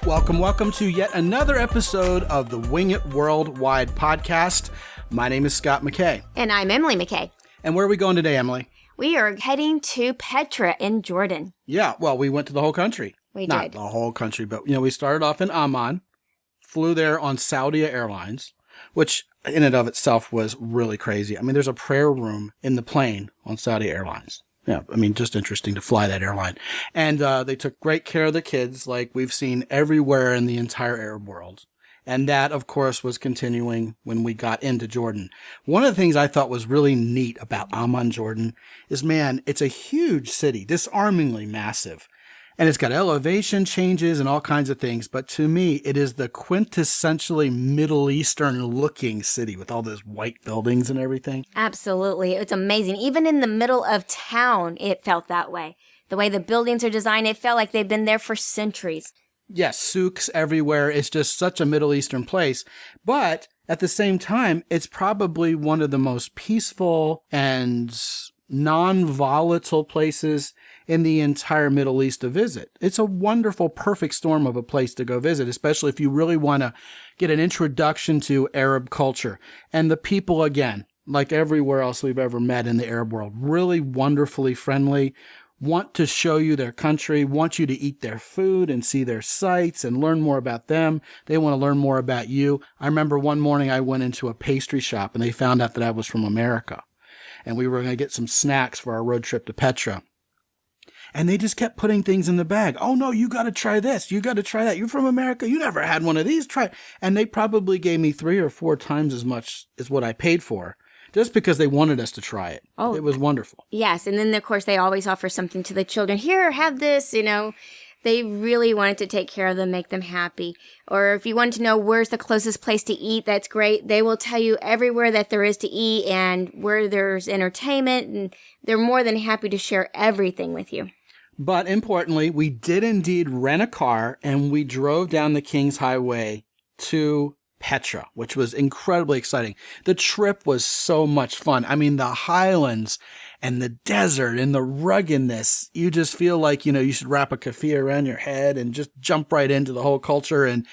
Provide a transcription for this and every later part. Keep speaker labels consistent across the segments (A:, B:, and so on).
A: Welcome to yet another episode of the Wing It Worldwide podcast. My name is Scott McKay.
B: And I'm Emily McKay.
A: And where are we going today, Emily?
B: We are heading to Petra in Jordan.
A: Yeah, well, we went to the whole country. Not the whole country, but, we started off in Amman, flew there on Saudi Airlines, which in and of itself was really crazy. I mean, there's a prayer room in the plane on Saudi Airlines. Yeah, I mean, just interesting to fly that airline. And they took great care of the kids like we've seen everywhere in the entire Arab world. And that, of course, was continuing when we got into Jordan. One of the things I thought was really neat about Amman, Jordan, is, man, it's a huge city, disarmingly massive. And it's got elevation changes and all kinds of things. But to me, it is the quintessentially Middle Eastern looking city with all those white buildings and everything.
B: Absolutely. It's amazing. Even in the middle of town, it felt that way. The way the buildings are designed, it felt like they've been there for centuries.
A: Yes, souks everywhere. It's just such a Middle Eastern place. But at the same time, it's probably one of the most peaceful and non-volatile places in the entire Middle East to visit. It's a wonderful, perfect storm of a place to go visit, especially if you really want to get an introduction to Arab culture. And the people, again, like everywhere else we've ever met in the Arab world, really wonderfully friendly, want to show you their country, want you to eat their food and see their sights and learn more about them. They want to learn more about you. I remember one morning I went into a pastry shop and they found out that I was from America. And we were going to get some snacks for our road trip to Petra. And they just kept putting things in the bag. Oh, no, you got to try this. You got to try that. You're from America. You never had one of these. Try it. And they probably gave me 3 or 4 times as much as what I paid for, just because they wanted us to try it. Oh, it was wonderful.
B: Yes. And then, of course, they always offer something to the children. Here, have this, They really wanted to take care of them, make them happy. Or if you want to know where's the closest place to eat, that's great. They will tell you everywhere that there is to eat and where there's entertainment. And they're more than happy to share everything with you.
A: But importantly, we did indeed rent a car and we drove down the King's Highway to Petra, which was incredibly exciting. The trip was so much fun. I mean, the highlands and the desert and the ruggedness, you just feel like, you should wrap a keffiyeh around your head and just jump right into the whole culture and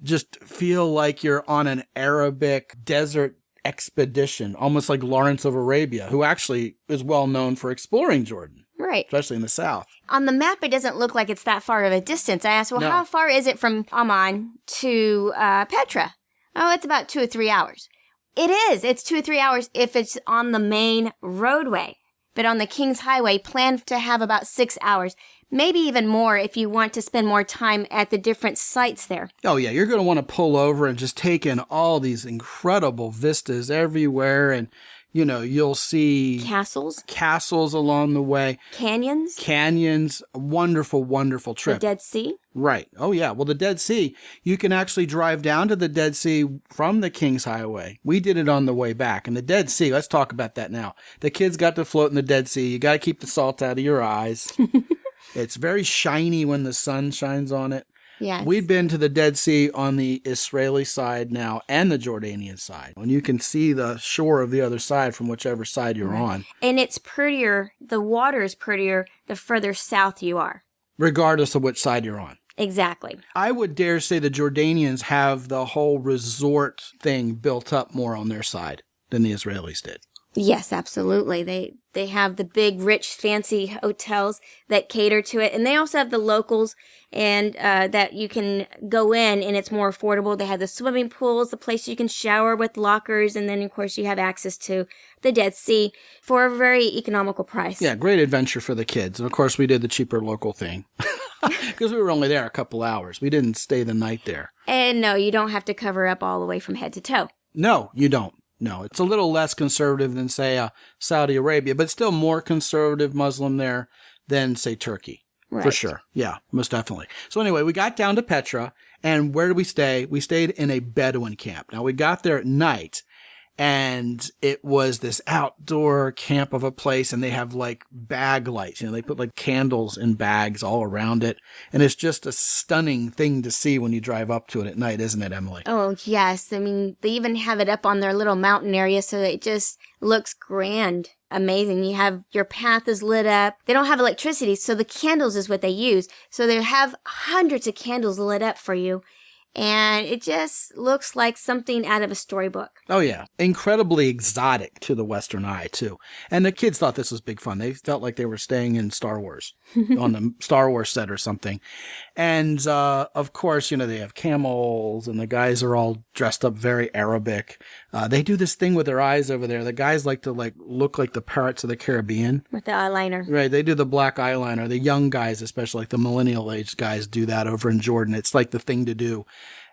A: just feel like you're on an Arabic desert expedition, almost like Lawrence of Arabia, who actually is well known for exploring Jordan.
B: Right.
A: Especially in the south.
B: On the map, it doesn't look like it's that far of a distance. I asked,
A: No.
B: How far is it from Amman to Petra? Oh, it's about 2 or 3 hours. It is. It's 2 or 3 hours if it's on the main roadway. But on the King's Highway, plan to have about 6 hours. Maybe even more if you want to spend more time at the different sites there.
A: Oh, yeah. You're going to want to pull over and just take in all these incredible vistas everywhere. And, you'll see castles along the way. Canyons. Wonderful, wonderful trip.
B: The Dead Sea.
A: Right. Oh, yeah. Well, the Dead Sea, you can actually drive down to the Dead Sea from the King's Highway. We did it on the way back. And the Dead Sea, let's talk about that now. The kids got to float in the Dead Sea. You got to keep the salt out of your eyes. It's very shiny when the sun shines on it.
B: Yes.
A: We've been to the Dead Sea on the Israeli side now and the Jordanian side. And you can see the shore of the other side from whichever side you're on.
B: And it's prettier, the water is prettier the further south you are.
A: Regardless of which side you're on.
B: Exactly.
A: I would dare say the Jordanians have the whole resort thing built up more on their side than the Israelis did.
B: Yes, absolutely. They have the big, rich, fancy hotels that cater to it. And they also have the locals and that you can go in and it's more affordable. They have the swimming pools, the place you can shower with lockers. And then, of course, you have access to the Dead Sea for a very economical price.
A: Yeah, great adventure for the kids. And, of course, we did the cheaper local thing because we were only there a couple hours. We didn't stay the night there.
B: And no, you don't have to cover up all the way from head to toe.
A: No, you don't. No, it's a little less conservative than, say, Saudi Arabia, but still more conservative Muslim there than, say, Turkey. Right. For sure. Yeah, most definitely. So anyway, we got down to Petra, and where did we stay? We stayed in a Bedouin camp. Now, we got there at night, and it was this outdoor camp of a place, and they have like bag lights. They put like candles in bags all around it, and it's just a stunning thing to see when you drive up to it at night, isn't it, Emily?
B: Oh, yes. I mean, they even have it up on their little mountain area, so it just looks grand. amazing. You have your path is lit up. They don't have electricity, so the candles is what they use. So they have hundreds of candles lit up for you. And it just looks like something out of a storybook.
A: Oh, yeah. Incredibly exotic to the Western eye, too. And the kids thought this was big fun. They felt like they were staying in Star Wars, on the Star Wars set or something. And, of course, they have camels, and the guys are all dressed up very Arabic. They do this thing with their eyes over there. The guys like to, look like the Pirates of the Caribbean.
B: With the eyeliner.
A: Right. They do the black eyeliner. The young guys, especially like the millennial-aged guys, do that over in Jordan. It's like the thing to do.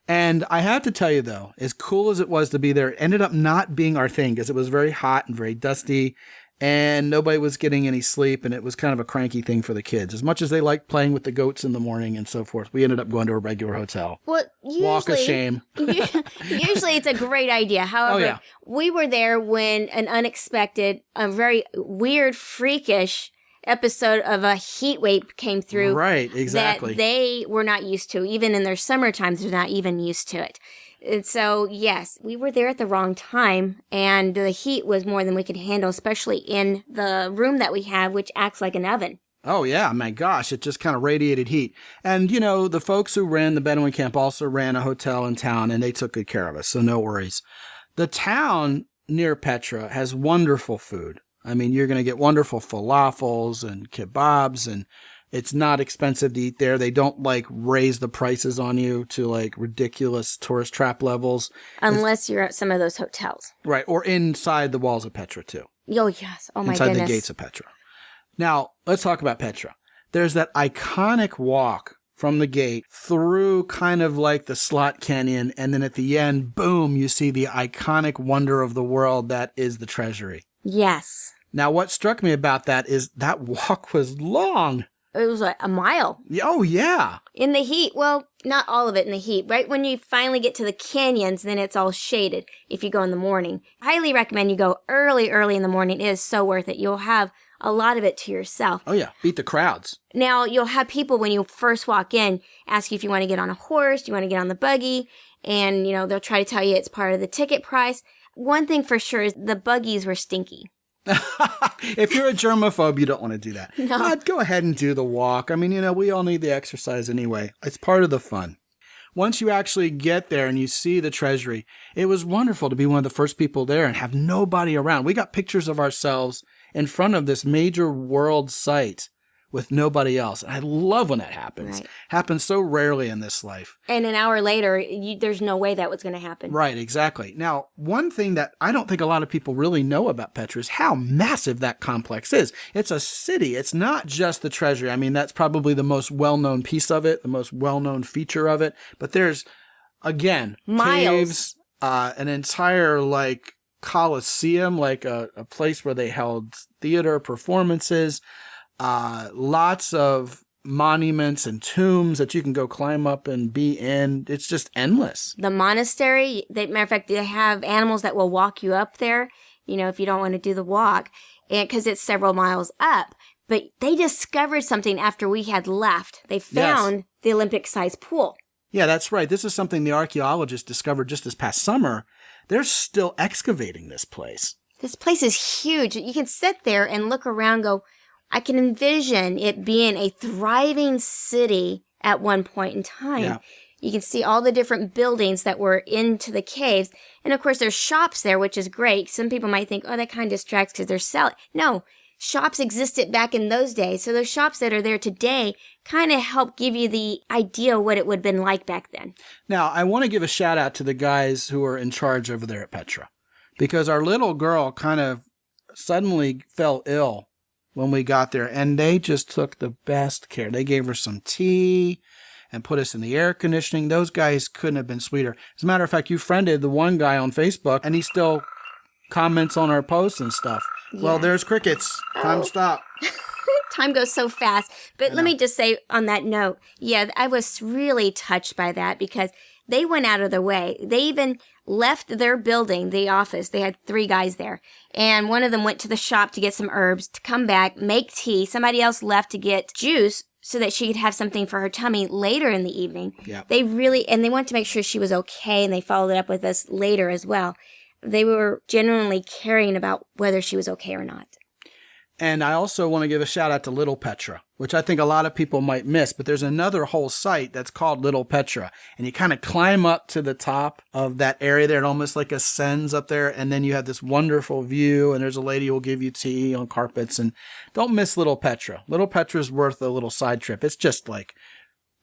A: And I have to tell you, though, as cool as it was to be there, it ended up not being our thing because it was very hot and very dusty and nobody was getting any sleep. And it was kind of a cranky thing for the kids. As much as they liked playing with the goats in the morning and so forth, we ended up going to a regular hotel.
B: Well, usually,
A: walk of shame.
B: Usually it's a great idea. However, we were there when an unexpected, a very weird, freakish episode of a heat wave came through.
A: Right, exactly.
B: That they were not used to. Even in their summer times, they're not even used to it. And so, yes, we were there at the wrong time, and the heat was more than we could handle, especially in the room that we have, which acts like an oven.
A: Oh, yeah. My gosh, it just kind of radiated heat. And, the folks who ran the Bedouin camp also ran a hotel in town, and they took good care of us, so no worries. The town near Petra has wonderful food. I mean, you're going to get wonderful falafels and kebabs, and it's not expensive to eat there. They don't raise the prices on you to ridiculous tourist trap levels.
B: Unless you're at some of those hotels.
A: Right. Or inside the walls of Petra too.
B: Oh, yes. Oh, my
A: inside
B: goodness.
A: the gates of Petra. Now, let's talk about Petra. There's that iconic walk from the gate through kind of like the slot canyon. And then at the end, boom, you see the iconic wonder of the world that is the treasury.
B: Yes.
A: Now, what struck me about that is that walk was long.
B: It was a mile.
A: Oh, yeah.
B: In the heat. Well, not all of it in the heat. Right when you finally get to the canyons, then it's all shaded if you go in the morning. Highly recommend you go early in the morning. It is so worth it. You'll have a lot of it to yourself.
A: Oh, yeah. Beat the crowds.
B: Now, you'll have people when you first walk in ask you if you want to get on a horse, do you want to get on the buggy, and, they'll try to tell you it's part of the ticket price. One thing for sure is the buggies were stinky.
A: If you're a germaphobe, you don't want to do that.
B: No.
A: But go ahead and do the walk. I mean, we all need the exercise anyway. It's part of the fun. Once you actually get there and you see the treasury, it was wonderful to be one of the first people there and have nobody around. We got pictures of ourselves in front of this major world site with nobody else. And I love when that happens.
B: Right.
A: Happens so rarely in this life.
B: And an hour later, there's no way that was going to happen.
A: Right, exactly. Now, one thing that I don't think a lot of people really know about Petra is how massive that complex is. It's a city. It's not just the treasury. I mean, that's probably the most well-known piece of it, the most well-known feature of it. But there's, again,
B: miles.
A: Caves, an entire, coliseum, a place where they held theater performances, lots of monuments and tombs that you can go climb up and be in. It's just endless.
B: The monastery, matter of fact, they have animals that will walk you up there, if you don't want to do the walk, and because it's several miles up. But they discovered something after we had left. They found the Olympic-sized pool.
A: Yeah, that's right. This is something the archaeologists discovered just this past summer. They're still excavating this place.
B: This place is huge. You can sit there and look around and go, I can envision it being a thriving city at one point in time.
A: Yeah.
B: You can see all the different buildings that were into the caves. And of course, there's shops there, which is great. Some people might think, oh, that kind of distracts because they're selling. No, shops existed back in those days. So those shops that are there today kind of help give you the idea what it would have been like back then.
A: Now, I want to give a shout out to the guys who are in charge over there at Petra, because our little girl kind of suddenly fell ill when we got there, and they just took the best care. They gave her some tea and put us in the air conditioning. Those guys couldn't have been sweeter. As a matter of fact, you friended the one guy on Facebook, and he still comments on our posts and stuff. Yeah. Well, there's crickets. Time to stop.
B: Time goes so fast. But let me just say on that note, I was really touched by that because they went out of their way. They even left their building, the office. They had 3 guys there. And one of them went to the shop to get some herbs, to come back, make tea. Somebody else left to get juice so that she could have something for her tummy later in the evening.
A: Yeah.
B: They wanted to make sure she was okay, and they followed it up with us later as well. They were genuinely caring about whether she was okay or not.
A: And I also want to give a shout out to Little Petra, which I think a lot of people might miss, but there's another whole site that's called Little Petra. And you kind of climb up to the top of that area there. It almost like ascends up there. And then you have this wonderful view, and there's a lady who will give you tea on carpets. And don't miss Little Petra. Little Petra's worth a little side trip. It's just like,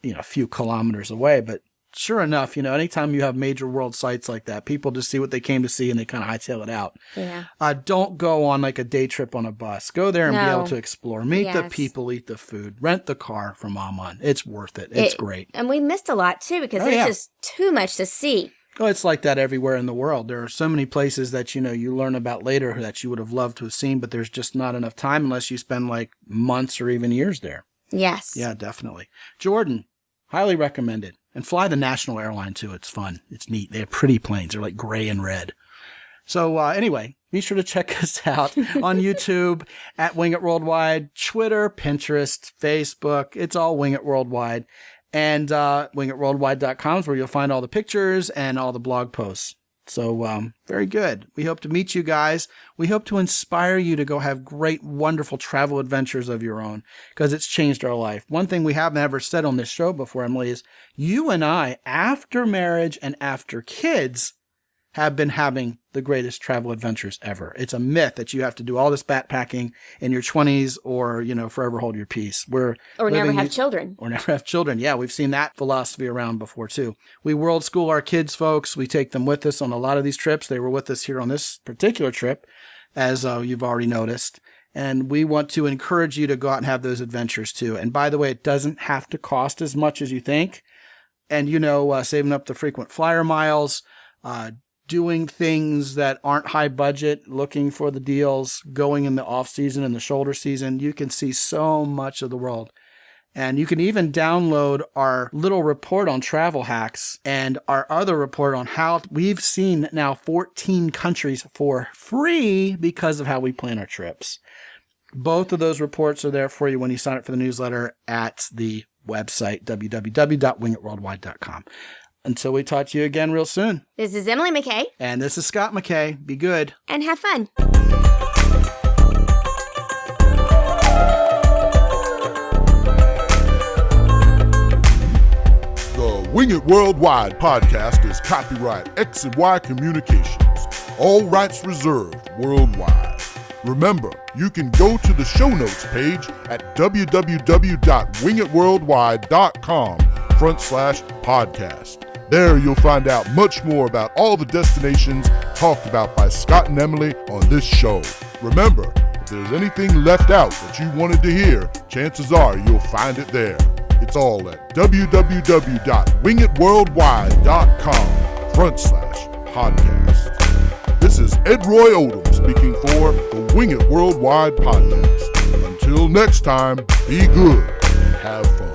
A: a few kilometers away, but sure enough, anytime you have major world sites like that, people just see what they came to see and they kind of hightail it out.
B: Yeah.
A: Don't go on like a day trip on a bus. Go there and be able to explore. Meet the people, eat the food, rent the car from Amman. It's worth it. It's great.
B: And we missed a lot too because there's just too much to see.
A: Oh, it's like that everywhere in the world. There are so many places that, you learn about later that you would have loved to have seen, but there's just not enough time unless you spend like months or even years there.
B: Yes.
A: Yeah, definitely. Jordan, highly recommended. And fly the national airline, too. It's fun. It's neat. They have pretty planes. They're like gray and red. So anyway, be sure to check us out on YouTube at Wing It Worldwide, Twitter, Pinterest, Facebook. It's all Wing It Worldwide. And wingitworldwide.com is where you'll find all the pictures and all the blog posts. So very good. We hope to meet you guys. We hope to inspire you to go have great, wonderful travel adventures of your own because it's changed our life. One thing we haven't ever said on this show before, Emily, is you and I, after marriage and after kids, have been having the greatest travel adventures ever. It's a myth that you have to do all this backpacking in your 20s or, forever hold your peace.
B: Or never have children.
A: Or never have children. Yeah, we've seen that philosophy around before, too. We world school our kids, folks. We take them with us on a lot of these trips. They were with us here on this particular trip, as you've already noticed. And we want to encourage you to go out and have those adventures, too. And by the way, it doesn't have to cost as much as you think. And, saving up the frequent flyer miles, doing things that aren't high budget, looking for the deals, going in the off season and the shoulder season, you can see so much of the world. And you can even download our little report on travel hacks and our other report on how we've seen now 14 countries for free because of how we plan our trips. Both of those reports are there for you when you sign up for the newsletter at the website, www.wingitworldwide.com. Until we talk to you again real soon.
B: This is Emily McKay.
A: And this is Scott McKay. Be good.
B: And have fun.
C: The Wing It Worldwide podcast is copyright X and Y Communications. All rights reserved worldwide. Remember, you can go to the show notes page at www.wingitworldwide.com/podcast. There you'll find out much more about all the destinations talked about by Scott and Emily on this show. Remember, if there's anything left out that you wanted to hear, chances are you'll find it there. It's all at www.wingitworldwide.com/podcast. This is Ed Roy Odom speaking for the Wing It Worldwide podcast. Until next time, be good and have fun.